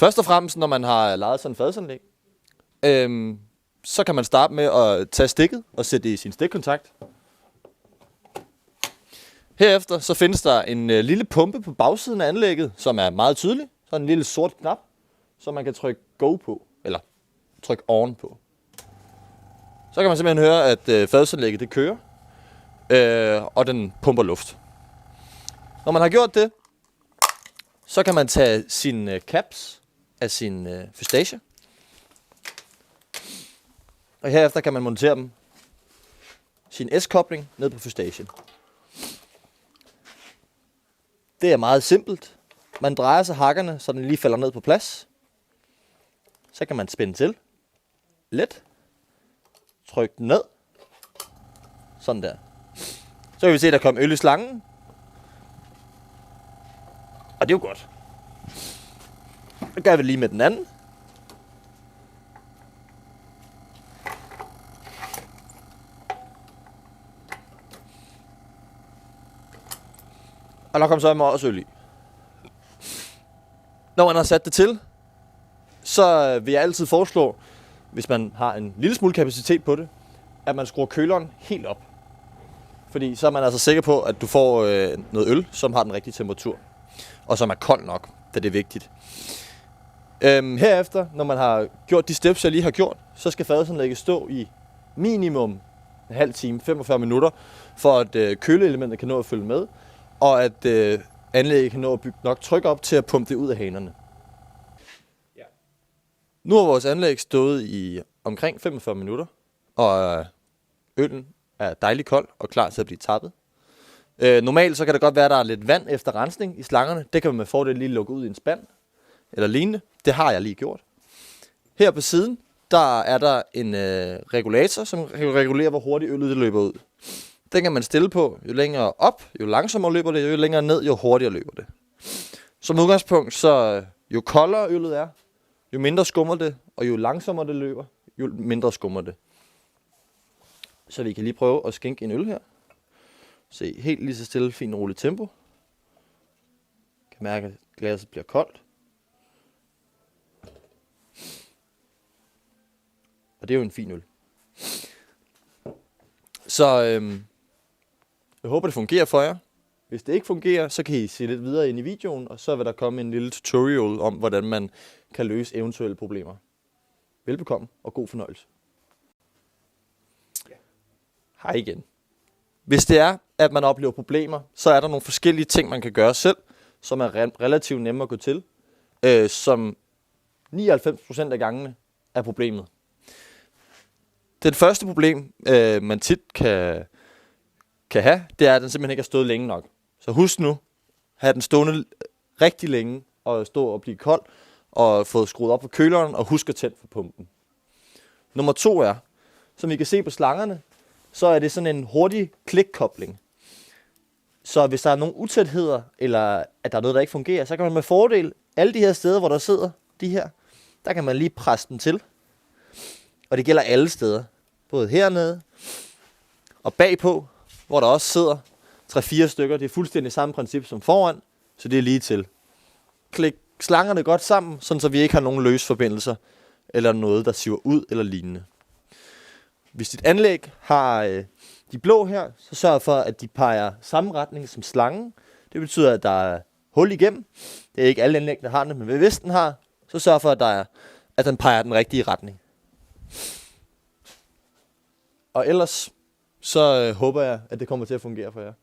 Først og fremmest, når man har lejet sådan en fadelsanlæg, så kan man starte med at tage stikket og sætte det i sin stikkontakt. Herefter så findes der en lille pumpe på bagsiden af anlægget, som er meget tydelig. Så en lille sort knap, som man kan trykke go på, eller trykke on på. Så kan man simpelthen høre, at fadelsanlægget det kører, og den pumper luft. Når man har gjort det, så kan man tage sine caps af sin fustache. Og herefter kan man montere dem sin S-kobling ned på fustagen. Det er meget simpelt. Man drejer sig hakkerne, så den lige falder ned på plads. Så kan man spænde til. Let. Tryk den ned. Sådan der. Så kan vi se, at der kommer øl i slangen. Og det er jo godt. Så gør vi lige med den anden. Og der kommer så også øl i. Når man har sat det til, så vil jeg altid foreslå, hvis man har en lille smule kapacitet på det, at man skruer køleren helt op. Fordi så er man altså sikker på, at du får noget øl, som har den rigtige temperatur. Og som er kold nok, da det er vigtigt. Herefter, når man har gjort de steps, jeg lige har gjort, så skal fadelsanlægget stå i minimum en halv time, 45 minutter, for at køleelementet kan nå at følge med, og at anlægget kan nå at bygge nok tryk op til at pumpe det ud af hanerne. Ja. Nu har vores anlæg stået i omkring 45 minutter, og øllen er dejlig kold og klar til at blive tappet. Normalt så kan det godt være, at der er lidt vand efter rensning i slangerne. Det kan man med fordel lige lukke ud i en spand eller lignende. Det har jeg lige gjort. Her på siden, der er der en regulator, som regulerer, hvor hurtigt øllet løber ud. Den kan man stille på. Jo længere op, jo langsommere løber det. Jo længere ned, jo hurtigere løber det. Som udgangspunkt, så jo koldere øllet er, jo mindre skummer det. Og jo langsommere det løber, jo mindre skummer det. Så vi kan lige prøve at skænke en øl her. Se, helt lige så stille, fint roligt tempo. Kan mærke, at glasset bliver koldt. Og det er jo en fin øl. Så jeg håber, det fungerer for jer. Hvis det ikke fungerer, så kan I se lidt videre ind i videoen, og så vil der komme en lille tutorial om, hvordan man kan løse eventuelle problemer. Velbekomme og god fornøjelse. Hej igen. Hvis det er, at man oplever problemer, så er der nogle forskellige ting, man kan gøre selv, som er relativt nemme at gå til, som 99% af gangene er problemet. Det første problem, man tit kan have, det er, at den simpelthen ikke har stået længe nok. Så husk nu, have den stående rigtig længe, og stå og blive kold, og få skruet op på køleren, og husk at tænde for pumpen. Nummer 2 er, som I kan se på slangerne, så er det sådan en hurtig klikkobling. Så hvis der er nogle utætheder, eller at der er noget, der ikke fungerer, så kan man med fordel, alle de her steder, hvor der sidder de her, der kan man lige presse den til. Og det gælder alle steder. Både hernede og bagpå, hvor der også sidder 3-4 stykker. Det er fuldstændig samme princip som foran, så det er lige til. Klik slangerne godt sammen, sådan så vi ikke har nogen løse forbindelser, eller noget, der siver ud eller lignende. Hvis dit anlæg har de blå her, så sørg for, at de peger samme retning som slangen. Det betyder, at der er hul igennem. Det er ikke alle anlæg, der har det, men hvis den har, så sørg for, at den peger den rigtige retning. Og ellers så håber jeg, at det kommer til at fungere for jer.